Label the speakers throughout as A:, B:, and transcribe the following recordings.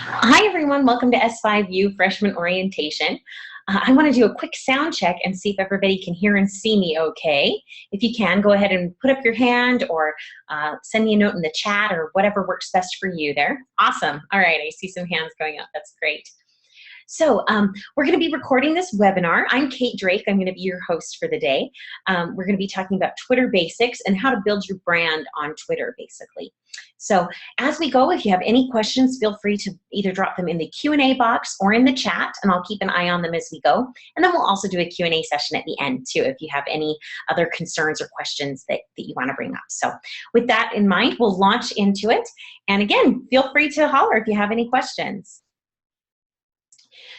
A: Hi everyone, welcome to S5U Freshman Orientation. I want to do a quick sound check and see if everybody can hear and see me okay. If you can, go ahead and put up your hand or send me a note in the chat or whatever works best for you there. Awesome. All right, I see some hands going up. That's great. So we're going to be recording this webinar. I'm Kate Drake. I'm going to be your host for the day. We're going to be talking about Twitter basics and how to build your brand on Twitter, basically. So as we go, if you have any questions, feel free to either drop them in the Q&A box or in the chat, and I'll keep an eye on them as we go. And then we'll also do a Q&A session at the end, too, if you have any other concerns or questions that you want to bring up. So with that in mind, we'll launch into it. And again, feel free to holler if you have any questions.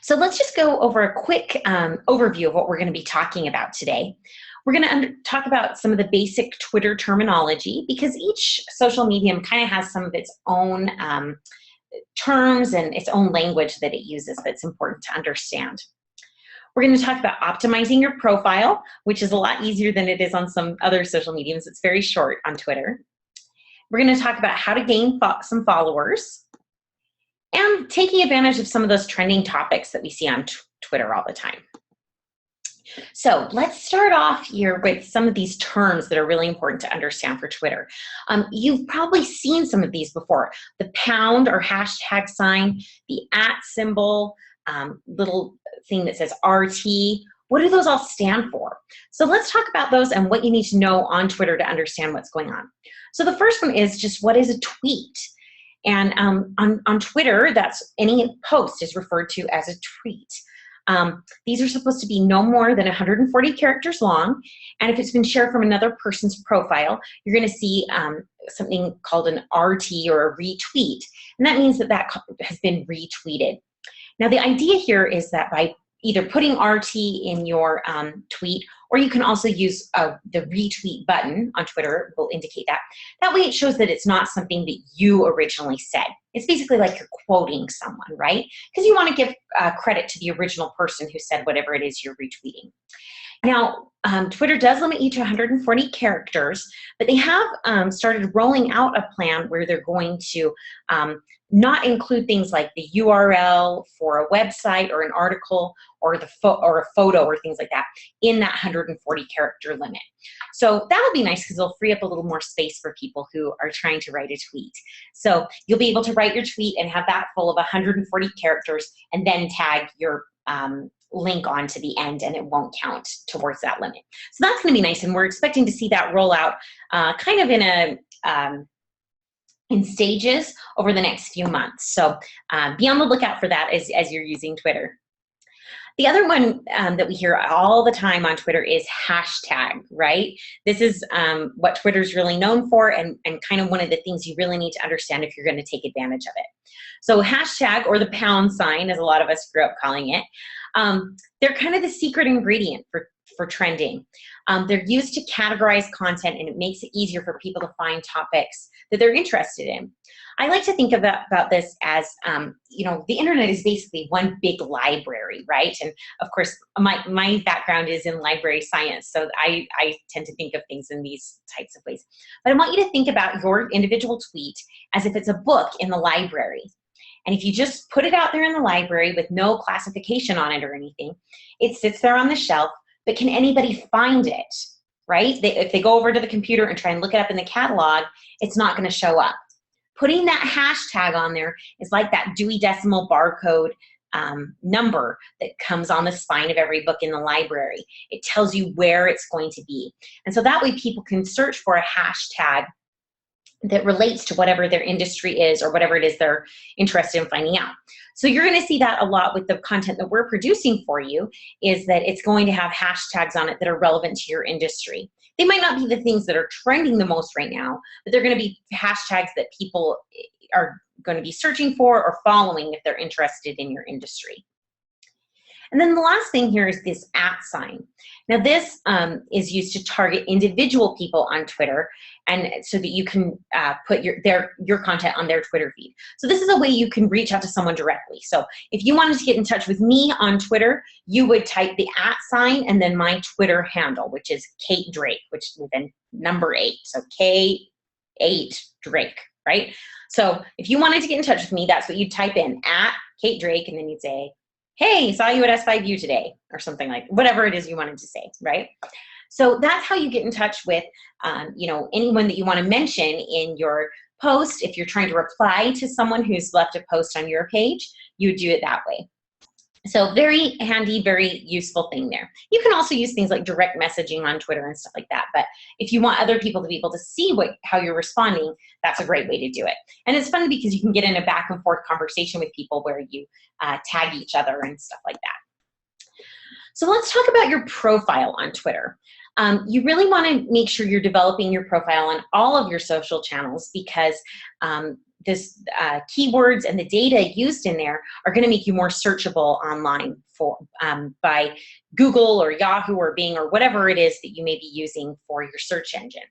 A: So let's just go over a quick overview of what we're going to be talking about today. We're going to talk about some of the basic Twitter terminology because each social medium kind of has some of its own terms and its own language that it uses that's important to understand. We're going to talk about optimizing your profile, which is a lot easier than it is on some other social mediums. It's very short on Twitter. We're going to talk about how to gain some followers and taking advantage of some of those trending topics that we see on Twitter all the time. So let's start off here with some of these terms that are really important to understand for Twitter. You've probably seen some of these before. The pound or hashtag sign, the @ symbol, little thing that says RT. What do those all stand for? So let's talk about those and what you need to know on Twitter to understand what's going on. So the first one is just, what is a tweet? And on Twitter, that's any post is referred to as a tweet. These are supposed to be no more than 140 characters long, and if it's been shared from another person's profile, you're going to see something called an RT or a retweet, and that means that that has been retweeted. Now, the idea here is that by either putting RT in your tweet, or you can also use the retweet button on Twitter, will indicate that. That way it shows that it's not something that you originally said. It's basically like you're quoting someone, right? Because you want to give credit to the original person who said whatever it is you're retweeting. Now, Twitter does limit you to 140 characters, but they have started rolling out a plan where they're going to not include things like the URL for a website or an article or or a photo or things like that in that 140 character limit. So that'll be nice because it'll free up a little more space for people who are trying to write a tweet. So you'll be able to write your tweet and have that full of 140 characters and then tag your link onto the end, and it won't count towards that limit. So that's going to be nice, and we're expecting to see that roll out kind of in stages over the next few months. So be on the lookout for that as you're using Twitter. The other one that we hear all the time on Twitter is hashtag, right? This is what Twitter's really known for and kind of one of the things you really need to understand if you're going to take advantage of it. So hashtag, or the pound sign, as a lot of us grew up calling it, they're kind of the secret ingredient for trending. They're used to categorize content, and it makes it easier for people to find topics that they're interested in. I like to think about this as, you know, the internet is basically one big library, right? And of course, my background is in library science, so I tend to think of things in these types of ways. But I want you to think about your individual tweet as if it's a book in the library. And if you just put it out there in the library with no classification on it or anything, it sits there on the shelf, but can anybody find it, right? If they go over to the computer and try and look it up in the catalog, it's not going to show up. Putting that hashtag on there is like that Dewey Decimal barcode number that comes on the spine of every book in the library. It tells you where it's going to be. And so that way people can search for a hashtag that relates to whatever their industry is or whatever it is they're interested in finding out. So you're going to see that a lot with the content that we're producing for you, is that it's going to have hashtags on it that are relevant to your industry. They might not be the things that are trending the most right now, but they're going to be hashtags that people are going to be searching for or following if they're interested in your industry. And then the last thing here is this @ sign. Now this is used to target individual people on Twitter, and so that you can put your content on their Twitter feed. So this is a way you can reach out to someone directly. So if you wanted to get in touch with me on Twitter, you would type the @ sign and then my Twitter handle, which is Kate Drake, which is then number 8. So K8 Drake, right? So if you wanted to get in touch with me, that's what you'd type in, @Kate Drake, and then you'd say, hey, saw you at S5U today, or something like whatever it is you wanted to say, right? So that's how you get in touch with, anyone that you want to mention in your post. If you're trying to reply to someone who's left a post on your page, you would do it that way. So very handy, very useful thing there. You can also use things like direct messaging on Twitter and stuff like that. But if you want other people to be able to see how you're responding, that's a great way to do it. And it's fun because you can get in a back and forth conversation with people where you tag each other and stuff like that. So let's talk about your profile on Twitter. You really want to make sure you're developing your profile on all of your social channels, because this keywords and the data used in there are going to make you more searchable online by Google or Yahoo or Bing or whatever it is that you may be using for your search engine.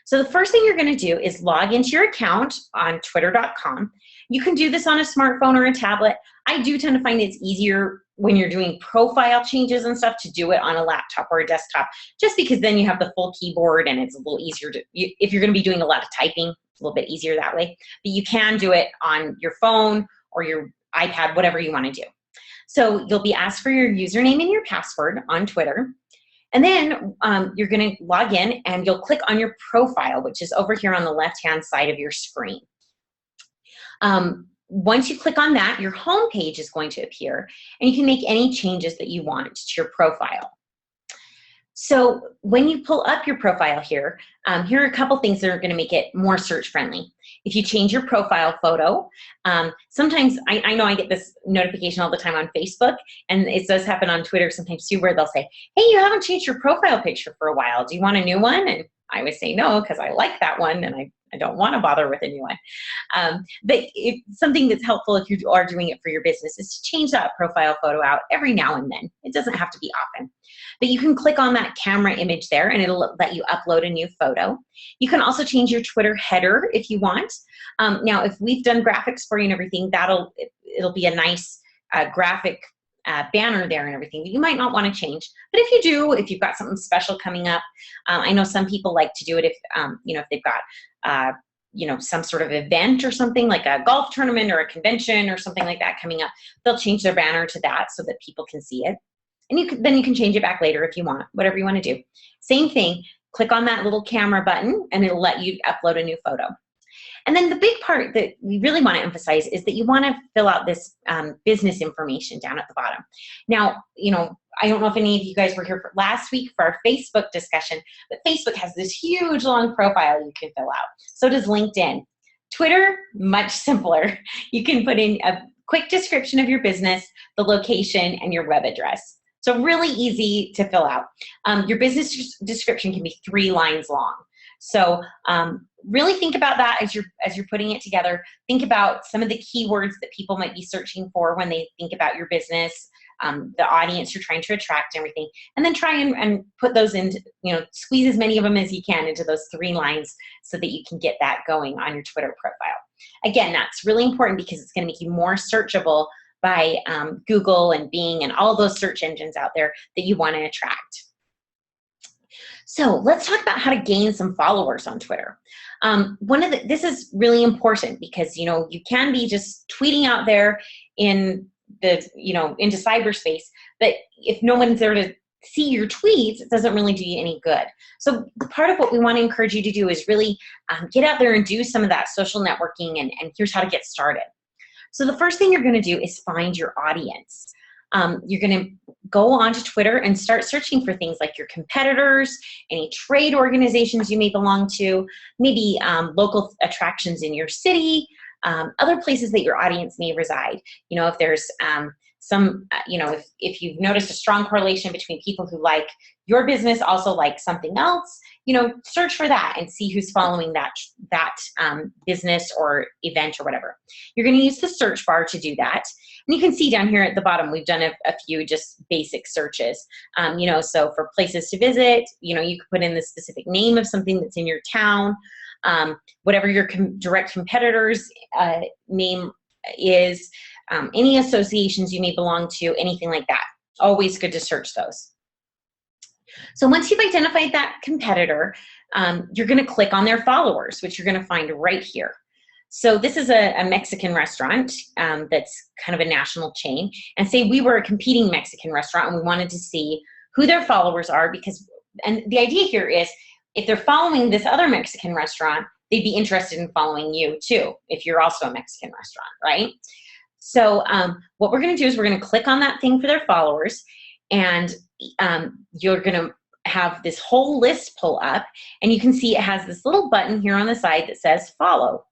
A: So the first thing you're going to do is log into your account on twitter.com. You can do this on a smartphone or a tablet. I do tend to find it's easier when you're doing profile changes and stuff to do it on a laptop or a desktop, just because then you have the full keyboard and it's a little easier if you're going to be doing a lot of typing, it's a little bit easier that way. But you can do it on your phone or your iPad, whatever you want to do. So you'll be asked for your username and your password on Twitter. And then you're going to log in and you'll click on your profile, which is over here on the left-hand side of your screen. Once you click on that, your home page is going to appear, and you can make any changes that you want to your profile. So when you pull up your profile here, here are a couple things that are going to make it more search friendly. If you change your profile photo, sometimes I know I get this notification all the time on Facebook, and it does happen on Twitter sometimes too, where they'll say, hey, you haven't changed your profile picture for a while. Do you want a new one? And I would say no, because I like that one and I don't want to bother with a new one. But something that's helpful if you are doing it for your business is to change that profile photo out every now and then. It doesn't have to be often. But you can click on that camera image there and it'll let you upload a new photo. You can also change your Twitter header if you want. Now, if we've done graphics for you and everything, it'll be a nice graphic banner there and everything that you might not want to change. But if you do, if you've got something special coming up, I know some people like to do it if they've got some sort of event or something like a golf tournament or a convention or something like that coming up, they'll change their banner to that so that people can see it. And then you can change it back later if you want, whatever you want to do. Same thing, click on that little camera button and it'll let you upload a new photo. And then the big part that we really want to emphasize is that you want to fill out this business information down at the bottom. Now, I don't know if any of you guys were here last week for our Facebook discussion, but Facebook has this huge long profile you can fill out. So does LinkedIn. Twitter, much simpler. You can put in a quick description of your business, the location, and your web address. So really easy to fill out. Your business description can be 3 lines long. So really think about that as you're putting it together. Think about some of the keywords that people might be searching for when they think about your business, the audience you're trying to attract, everything, and then try and put those in, squeeze as many of them as you can into those 3 lines so that you can get that going on your Twitter profile. Again, that's really important because it's going to make you more searchable by Google and Bing and all those search engines out there that you want to attract. So let's talk about how to gain some followers on Twitter. This is really important because you can be just tweeting out there in into cyberspace, but if no one's there to see your tweets, it doesn't really do you any good. So part of what we want to encourage you to do is really get out there and do some of that social networking, and here's how to get started. So the first thing you're going to do is find your audience. You're going to go onto Twitter and start searching for things like your competitors, any trade organizations you may belong to, maybe local attractions in your city, other places that your audience may reside. If there's if you've noticed a strong correlation between people who like your business also like something else, search for that and see who's following that business or event or whatever. You're going to use the search bar to do that. And you can see down here at the bottom, we've done a few just basic searches. So for places to visit, you could put in the specific name of something that's in your town, whatever your direct competitor's name is, any associations you may belong to, anything like that. Always good to search those. So once you've identified that competitor, you're going to click on their followers, which you're going to find right here. So this is a Mexican restaurant that's kind of a national chain. And say we were a competing Mexican restaurant and we wanted to see who their followers are, because, and the idea here is if they're following this other Mexican restaurant, they'd be interested in following you too, if you're also a Mexican restaurant, right? So what we're gonna do is we're gonna click on that thing for their followers, and you're gonna have this whole list pull up, and you can see it has this little button here on the side that says follow.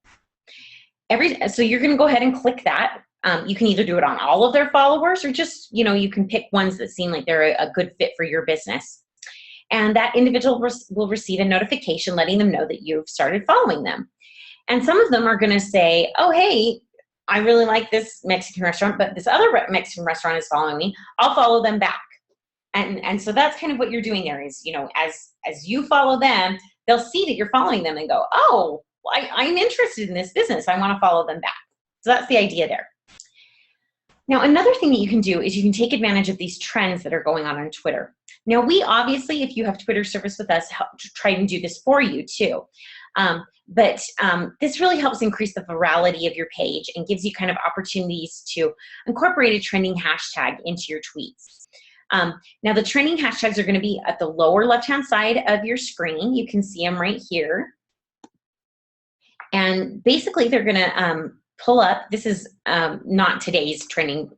A: So you're gonna go ahead and click that. You can either do it on all of their followers, or just, you can pick ones that seem like they're a good fit for your business. And that individual will receive a notification letting them know that you've started following them. And some of them are gonna say, oh, hey, I really like this Mexican restaurant, but this other Mexican restaurant is following me. I'll follow them back. And so that's kind of what you're doing there is, as you follow them, they'll see that you're following them and go, oh, I'm interested in this business. I want to follow them back. So that's the idea there. Now, another thing that you can do is you can take advantage of these trends that are going on Twitter. Now, we obviously, if you have Twitter service with us, help to try and do this for you too. But this really helps increase the virality of your page and gives you kind of opportunities to incorporate a trending hashtag into your tweets. Now, the trending hashtags are going to be at the lower left-hand side of your screen. You can see them right here. And basically, they're going to pull up. This is not today's trending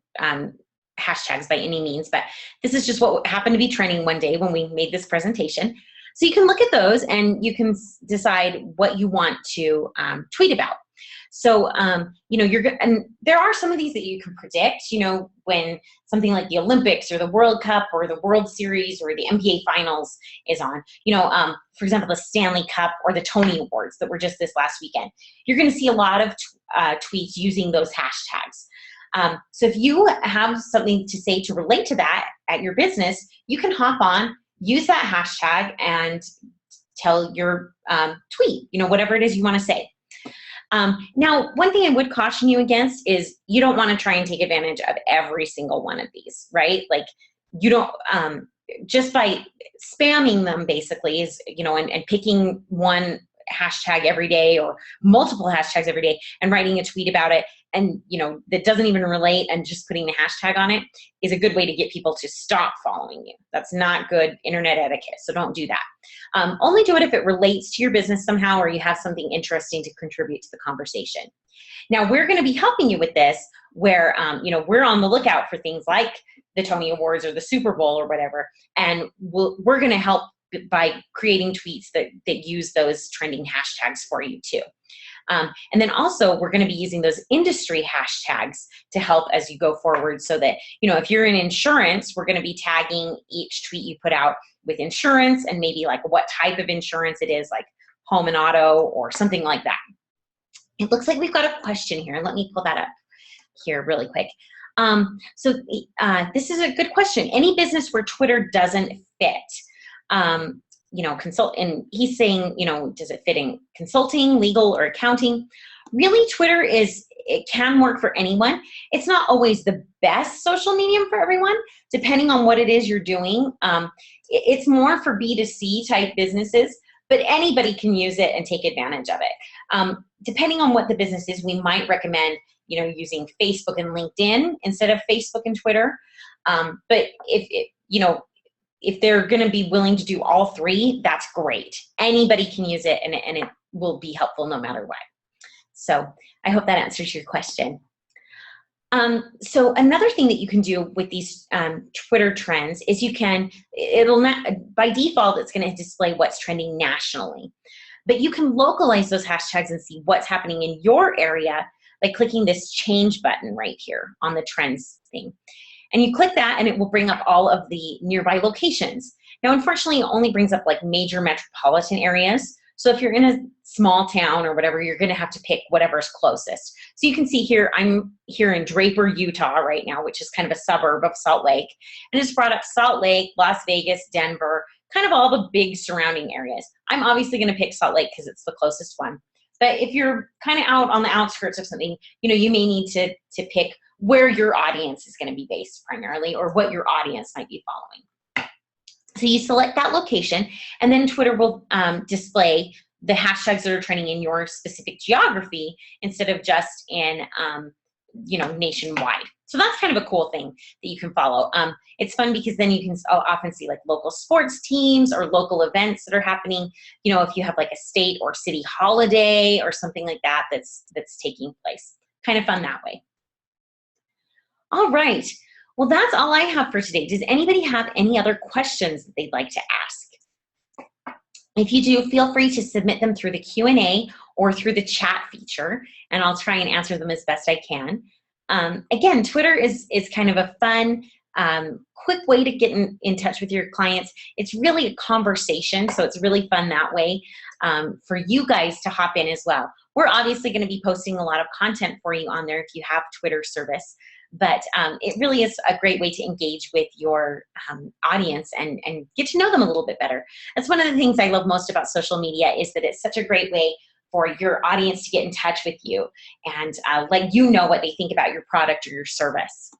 A: hashtags by any means, but this is just what happened to be trending one day when we made this presentation. So you can look at those and you can decide what you want to tweet about. So, and there are some of these that you can predict, when something like the Olympics or the World Cup or the World Series or the NBA Finals is on, for example, the Stanley Cup or the Tony Awards that were just this last weekend. You're going to see a lot of tweets using those hashtags. So if you have something to say to relate to that at your business, you can hop on, use that hashtag, and tell your tweet, whatever it is you want to say. Now, one thing I would caution you against is you don't want to try and take advantage of every single one of these, right? Like you don't, just by spamming them basically is, and picking one hashtag every day or multiple hashtags every day and writing a tweet about it and, that doesn't even relate and just putting the hashtag on it is a good way to get people to stop following you. That's not good internet etiquette, so don't do that. Only do it if it relates to your business somehow or you have something interesting to contribute to the conversation. Now, we're going to be helping you with this where, we're on the lookout for things like the Tony Awards or the Super Bowl or whatever, and we're going to help by creating tweets that use those trending hashtags for you too. And then also we're going to be using those industry hashtags to help as you go forward so that, if you're in insurance, we're going to be tagging each tweet you put out with insurance and maybe like what type of insurance it is, like home and auto or something like that. It looks like we've got a question here. Let me pull that up here really quick. So this is a good question. Any business where Twitter doesn't fit? And he's saying, does it fit in consulting, legal, or accounting? Really, Twitter it can work for anyone. It's not always the best social medium for everyone, depending on what it is you're doing. It's more for B2C type businesses, but anybody can use it and take advantage of it. Depending on what the business is, we might recommend, using Facebook and LinkedIn instead of Facebook and Twitter. But if they're going to be willing to do all three, that's great. Anybody can use it, and it will be helpful no matter what. So I hope that answers your question. So another thing that you can do with these Twitter trends is by default, it's going to display what's trending nationally. But you can localize those hashtags and see what's happening in your area by clicking this change button right here on the trends thing. And you click that and it will bring up all of the nearby locations. Now, unfortunately, it only brings up like major metropolitan areas. So if you're in a small town or whatever, you're gonna have to pick whatever's closest. So you can see here, I'm here in Draper, Utah right now, which is kind of a suburb of Salt Lake. And it's brought up Salt Lake, Las Vegas, Denver, kind of all the big surrounding areas. I'm obviously gonna pick Salt Lake because it's the closest one. But if you're kind of out on the outskirts of something, you may need to pick where your audience is going to be based primarily or what your audience might be following. So you select that location and then Twitter will display the hashtags that are trending in your specific geography instead of just in, you know, nationwide. So that's kind of a cool thing that you can follow. It's fun because then you can often see like local sports teams or local events that are happening. You know, if you have like a state or city holiday or something like that that's taking place. Kind of fun that way. All right. Well, that's all I have for today. Does anybody have any other questions that they'd like to ask? If you do, feel free to submit them through the Q&A or through the chat feature, and I'll try and answer them as best I can. Again, Twitter is kind of a fun, quick way to get in touch with your clients. It's really a conversation, so it's really fun that way for you guys to hop in as well. We're obviously going to be posting a lot of content for you on there if you have Twitter service, but it really is a great way to engage with your audience and get to know them a little bit better. That's one of the things I love most about social media, is that it's such a great way for your audience to get in touch with you and let you know what they think about your product or your service.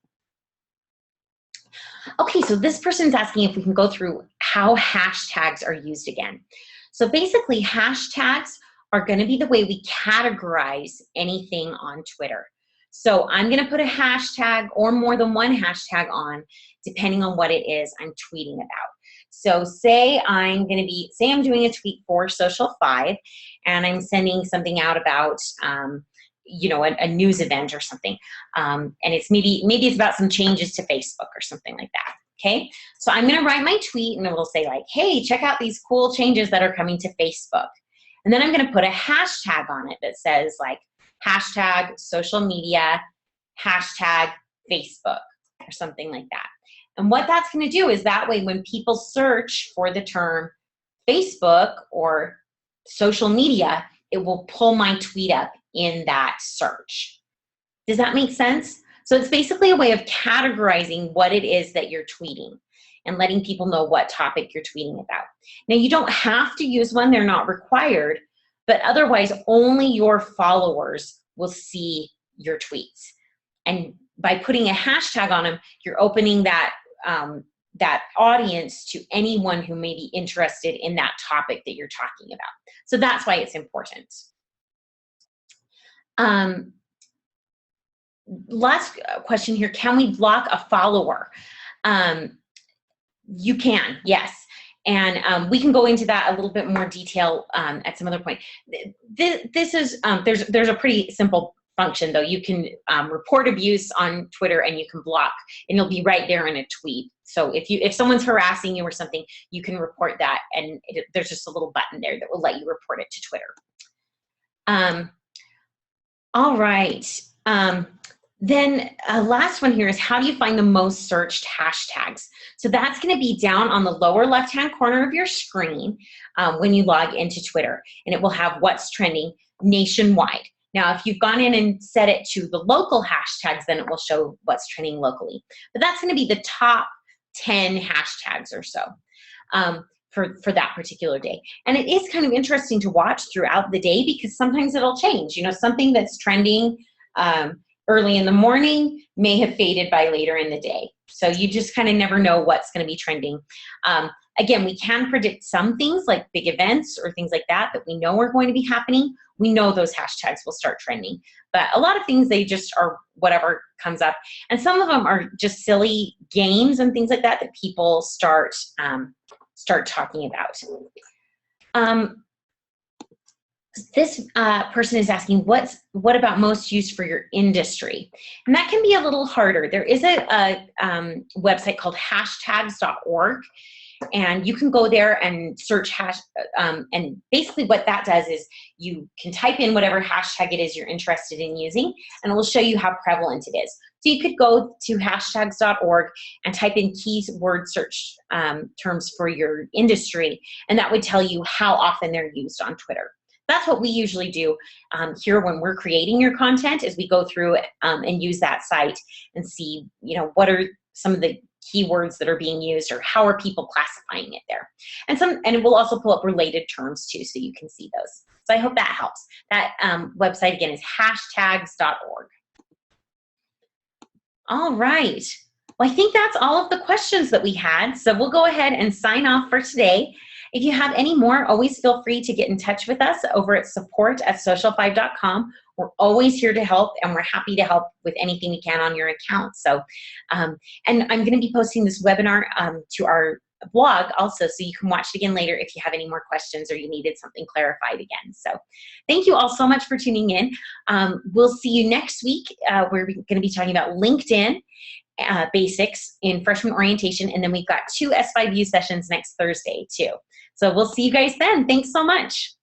A: Okay, so this person's asking if we can go through how hashtags are used again. So basically, hashtags are going to be the way we categorize anything on Twitter. So I'm going to put a hashtag or more than one hashtag on, depending on what it is I'm tweeting about. So say I'm doing a tweet for Social 5, and I'm sending something out about, you know, a news event or something. And it's maybe it's about some changes to Facebook or something like that. Okay, so I'm going to write my tweet, and it will say like, hey, check out these cool changes that are coming to Facebook. And then I'm going to put a hashtag on it that says like hashtag social media, hashtag Facebook, or something like that. And what that's going to do is that way when people search for the term Facebook or social media, it will pull my tweet up in that search. Does that make sense? So it's basically a way of categorizing what it is that you're tweeting and letting people know what topic you're tweeting about. Now, you don't have to use one, they're not required, but otherwise only your followers will see your tweets. And by putting a hashtag on them, you're opening that audience to anyone who may be interested in that topic that you're talking about. So that's why it's important. Last question here, can we block a follower? You can, yes. And we can go into that a little bit more detail at some other point. This is, there's a pretty simple function though. You can report abuse on Twitter and you can block, and it'll be right there in a tweet. So if someone's harassing you or something, you can report that, and there's just a little button there that will let you report it to Twitter. All right. Then last one here is, how do you find the most searched hashtags? So that's going to be down on the lower left-hand corner of your screen when you log into Twitter, and it will have what's trending nationwide. Now, if you've gone in and set it to the local hashtags, then it will show what's trending locally. But that's going to be the top 10 hashtags or so for that particular day. And it is kind of interesting to watch throughout the day, because sometimes it'll change. You know, something that's trending early in the morning may have faded by later in the day. So you just kind of never know what's going to be trending. Again, we can predict some things like big events or things like that we know are going to be happening. We know those hashtags will start trending. But a lot of things, they just are whatever comes up. And some of them are just silly games and things like that people start talking about. This person is asking, what about most used for your industry? And that can be a little harder. There is a website called hashtags.org, and you can go there and search and basically what that does is you can type in whatever hashtag it is you're interested in using, and it will show you how prevalent it is. So you could go to hashtags.org and type in keyword search terms for your industry, and that would tell you how often they're used on Twitter. That's what we usually do here when we're creating your content, is we go through and use that site and see, you know, what are some of the keywords that are being used, or how are people classifying it there. And it will also pull up related terms too, so you can see those. So I hope that helps. That website again is hashtags.org. All right. Well, I think that's all of the questions that we had. So we'll go ahead and sign off for today. If you have any more, always feel free to get in touch with us over at support@social5.com. We're always here to help, and we're happy to help with anything we can on your account. So, and I'm going to be posting this webinar to our blog also, so you can watch it again later if you have any more questions or you needed something clarified again. So thank you all so much for tuning in. We'll see you next week. We're going to be talking about LinkedIn basics in freshman orientation, and then we've got 2 S5U sessions next Thursday too. So we'll see you guys then. Thanks so much.